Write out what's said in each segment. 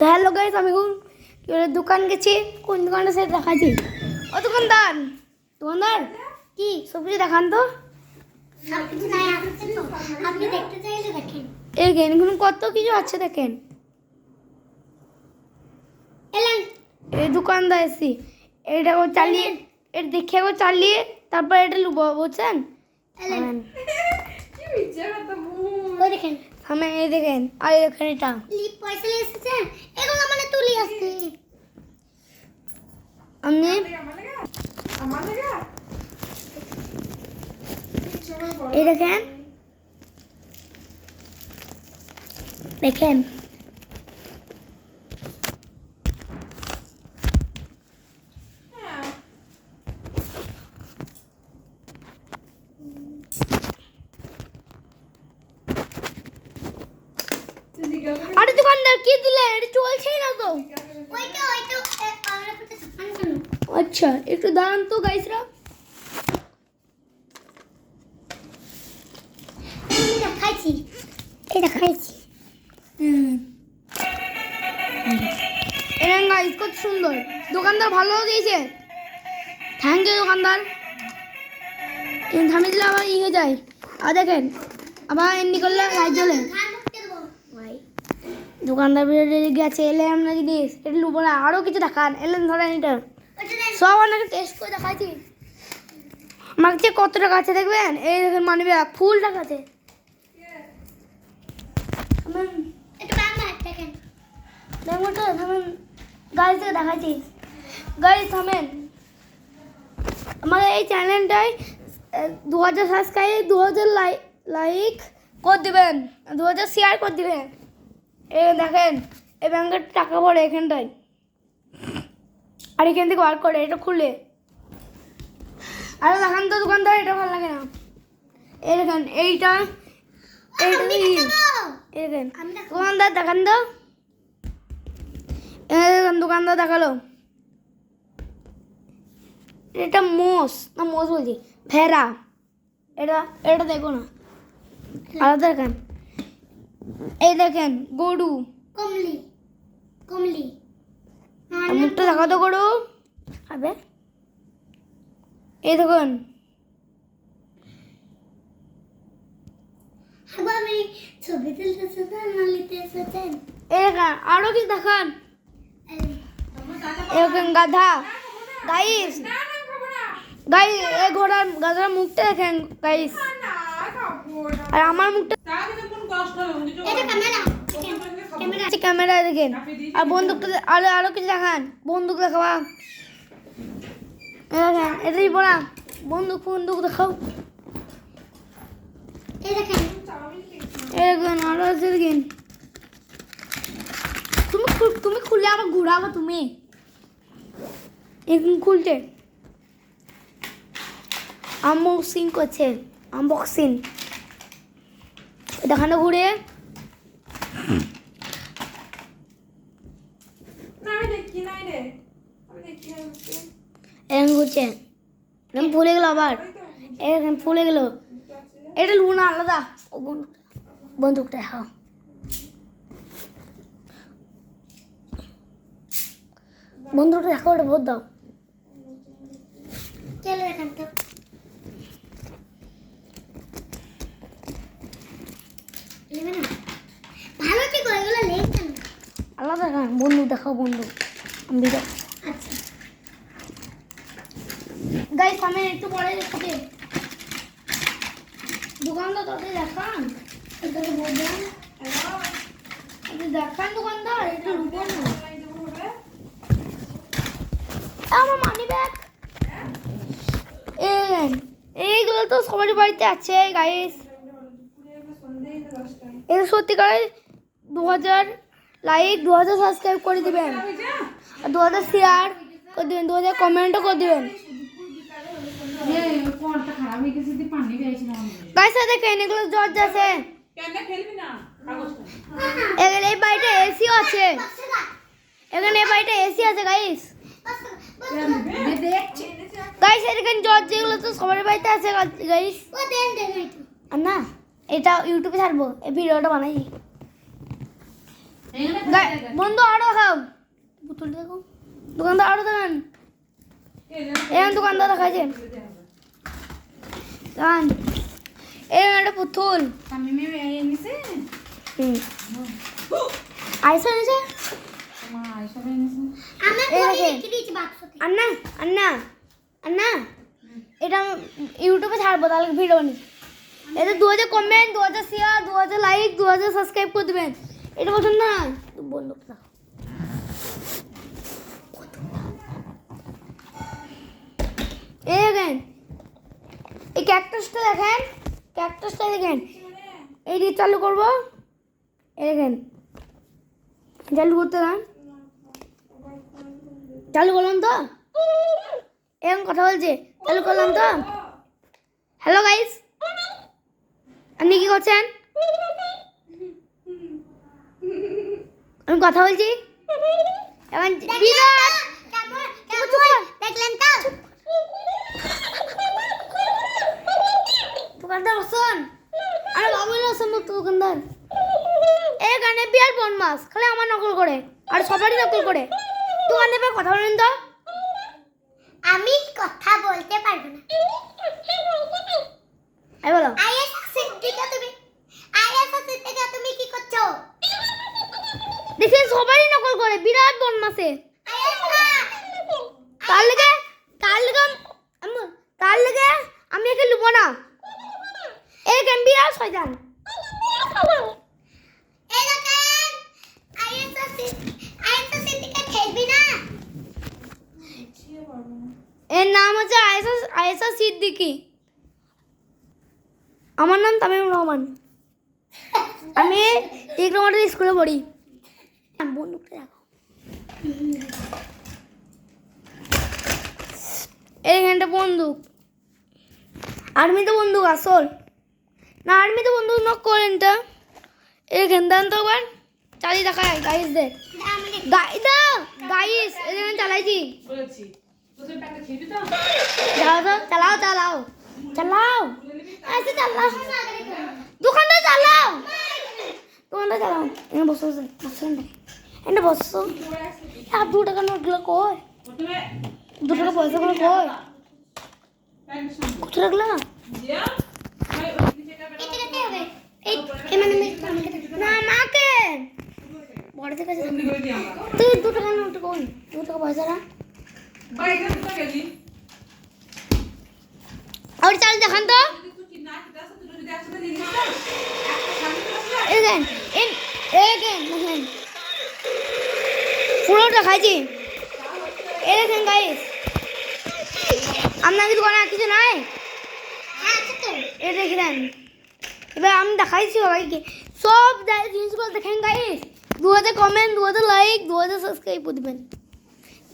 তো hello guys, আমি দোকান গেছি। কোন দোকানটা সেটা দেখাচ্ছি। ও দোকানদার, দোকানদার কি সব কিছু দেখান তো। আপনি দেখতে চাইলে দেখেন। এই গেমগুলো কত কিছু আছে দেখেন। এলেন এই দোকানদার এসি এটা চালিয়ে, এটা দেখে চালিয়ে তারপর এটা লুবো, বুঝছেন? এলেন ওই দেখেন, আমি এই দেখেন, আর এই দেখেন এটা লিপ পয়সা নিয়ে এসেছেন, এগুলো মানে তুলি আসছে। আমি এই দেখেন, দেখেন আরে দোকানদার কি দিলে? এটা চলছেই না তো। ওইটা আমার উপরে ছাপান কেন? আচ্ছা একটু দাঁড়ান তো গাইসরা। আমি দেখাইছি, এই দেখাইছি। এটা গাইস কত সুন্দর, দোকানদার ভালো দিয়েছে। থ্যাংক ইউ দোকানদার। থামিয়ে দিলে আবার হয়ে যায়। আর দেখেন আবার এমনি করলে লাইট জ্বলে। ধান করতে দেবো ভাই দোকানদার বেরিয়ে গেছে। এলে আমরা জিনিস এটা লুবো না, আরও কিছু দেখান। এলেন ধরেন এটা ওইটা দেন। সব আপনাকে টেস্ট করে দেখাচ্ছি। আমার কাছে কত টাকা আছে দেখবেন। এই দেখেন মানিবে ফুল টাকা আছে। একটু বাংলা দেখেন। দেখবো তো, থামেন গাইজ থেকে দেখাচ্ছি। গাইজ থামেন, আমাদের এই চ্যানেলটায় 2000 সাবস্ক্রাইব, 2000 লাইক করে দেবেন, 2000 শেয়ার করে দেবেন। এই দেখেন এই ব্যাংকের টাকা পড়ে এখানটায়, আর এখান থেকে বার করে এটা খুলে। আর দেখান তো দোকানদার, এটা ভালো লাগে না। এই দেখেন এইটা, এইটা আমি এই দেখাবো। দেখেন আমি দেখাবো। দোকানদার দেখান তো। এই দেখেন দোকানদার দেখালো। এটা মোষ না, মোষ বলছি ভেড়া। এটা এটা দেখো না, আলাদা দেখেন। এই দেখেন গরু, কমলি কমলি আর মুখটা দেখা তো গরু হবে। এই দেখুন আবার আমি ছবি তুলতেছি তো নালিতে এসেছেন। এই দেখেন আরো কিছু দেখান। এলেন। এই দেখেন গাধা। গাইস গাইস এই ঘোড়ার গাধার মুখটা দেখেন গাইস, আর আমার মুখটা এটা ক্যামেরা দেখেন, ক্যামেরা ক্যামেরা দেখেন। আর বন্দুকটা আরো কিছু দেখান। বন্দুক দেখাবা, এই দেখেন এটাই বড়া বন্দুক। বন্দুক দেখাও। এই দেখেন। এই দেখেন আরো আছে দেখেন। তুমি খুলে আবার ঘুরাবো তুমি। এখন খুলতে আনবক্সিং করছে, আনবক্সিং দেখানো ঘুরে। এখন ঘুরছে, এরকম ফুলে গেলো আবার। এরকম ফুলে গেলো। এটা লুনা আলাদা। ও বন্দুকটা দেখাও। বন্দুকটা দেখাও, ওটা ভোট দাও। চলো দেখান তো। নেবে না? ভালো কি করে এগুলো লেখেন? আলাদা দেখান। বন্দুক দেখাও, বন্দুক আমি দেখ। আচ্ছা গাইস আমি একটু পরে দেখতে দোকানদার তোদের দেখান। এটা বলবেন এটা দেখান দোকানদার, এটা রুবো না। আমার মানি ব্যাগ। এইগুলো তো সবার বাড়িতে আছে গাইস। এটা সত্যিকারের 2000 লাইক, 2000 সাবস্ক্রাইব করে দিবেন, আর 2000 শেয়ার করে দিবেন, 2000 কমেন্টও করে দিবেন। গাইস দেখেন এগুলো জর্জ আছে। এখানে এই বাড়িতে এসিও আছে। এখানে এই বাড়িতে এসি আছে গাইস। গাইস এখানে জর্জ যেগুলো তো সবার বাড়িতে আছে গাইস। ও দেন দেন একটু। আর না এটা ইউটিউবে ছাড়বো, এই ভিডিওটা বানাই। বন্ধু আরো খাও পুতুল দেখো দোকানদার আরো দেখান এখন দোকানদার দেখাইছে গান এই একটা পুতুল আইসা এনেছে আমার এই পরে দেখেন। রেখে দিয়েছি বাক্সতে। আন্না আন্না আন্না এটা ইউটিউবে ছাড়বো তাহলে ভিডিও নি এতে 2000 কমেন্ট 2000 শেয়ার 2000 লাইক 2000 সাবস্ক্রাইব করে দিবেন এটা পছন্দ না বন্ধু এই দেখেন এই ক্যাকটাসটা দেখেন ক্যাকটাসটা দেখেন এই দিয়ে চালু করবো এই দেখেন চালু করতে দেন চালু করলাম তো এরকম কথা বলছে চালু করলাম তো হ্যালো গাইস আপনি কি করছেন আমি কথা বলছি এখন বিরাট দেখলেন তো? দোকানদার বসুন আরে বাবুল হোসেন মুক্ত দোকানদার এখানে বিয়ার বনমাস খালি আমার নকল করে আর সবারই নকল করে দোকানে পেয়ে কথা বলেন তো আমি কথা বলতে পারবো না। এই বলো আইএসএস সিদ্দিকা তুমি কি করছো? দেখি সবারই নকল করে বিরাট বনমাসে তার লেগে আমি একে লুবো না এই গেম বিরাট শয়তান এই দেখেন আইএসএস সিদ্দিকা খেলবি না? এর নাম হচ্ছে আয়েশা সিদ্দিকী আমার নাম তামিমুর রহমান আমি টিকরমাটের স্কুলে পড়ি বন্দুকটা রাখো এইখানটা বন্দুক আর্মিতে বন্দুক আসল না আর্মিতে বন্দুক নক করেন তা এইখান দেন তো একবার চালিয়ে দেখায় গাইস দে গাইস এখানে চালাইছি বলেছি তোদের প্যাকেট খেবি তো চালাও ऐसे চালাও দোকানটা চালাও এখানে বসো এখানে বসো আর 2 টাকা নোটগুলো কই প্রথমে 2 টাকা পয়সাগুলো কই প্যাকেট শুন কোথায় রাখলা দিয়া ভাই ওই নিচেটা এই দেখতে হবে এই মানে না মাকে বড় থেকে বন্ধ করে দি আমরা তুই 2 টাকা নোট কই 2 টাকা পয়সাটা ভাই এখানে তো গেলি আর চাল দেখান তো যদি তুই কি না খেতে আসে তুই যদি একসাথে নিয়ে নিস একটা সামনে আসলে এই দেখেন দেখেন পুরো দেখাইছি এই দেখেন গাইস আপনার দোকানে আর কিছু নাই হ্যাঁ আছে তো। এই দেখেন এবার আমি দেখাইছি সবাইকে সব জিনিসগুলো দেখেন গাইস 2000 কমেন্ট 2000 লাইক 2000 সাবস্ক্রাইব করে দিবেন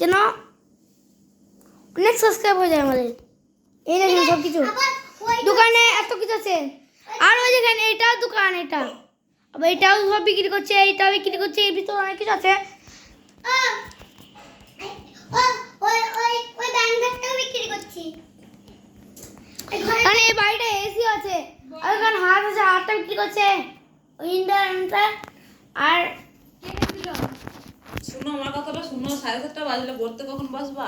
যেন অনেক সাবস্ক্রাইব হয়ে যায় আমাদের এই দেখেন সব কিছু আবার ওই দোকানে এত কিছু আছে আর ওই দেখেন এইটাও দোকান এটা আবার এটাও সব বিক্রি করছে এইটাও বিক্রি করছে এর ভিতরে অনেক কিছু আছে ওই ব্যাংকটাও বিক্রি করছি। মানে এই বাড়িটা এসি আছে আর ওখানে হাত আছে হাতটা বিক্রি করছে ওই ইন্টার আর শুনো আমার কথাটা শুনো 7:30টা বাজলে পড়তে কখন বসবা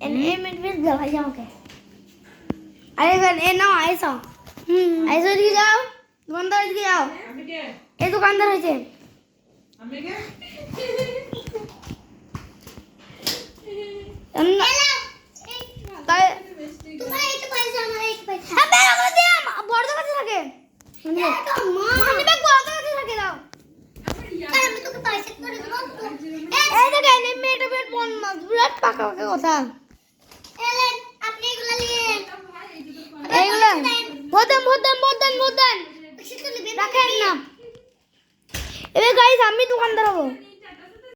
এই মিনিট ভাই আমাকে আরে এ নাও আইসা আইসা দিকে যাও দোকানদার দিকে যাও আমি কে এই দোকানদার হয়েছে আমি কে তাই তোমার এই তো পয়সা আমার এই পয়সা। হ্যাঁ বের করে দিয়ে বড় কাছে থাকে এটা মা। মানে ব্যাগ বড় কাছে থাকে দাও আর আমি তোকে পয়সা করে দেবো তো। এই দেখেন এই মেয়েটা বেশ বন মাছ বিরাট পাকা পাকা কথা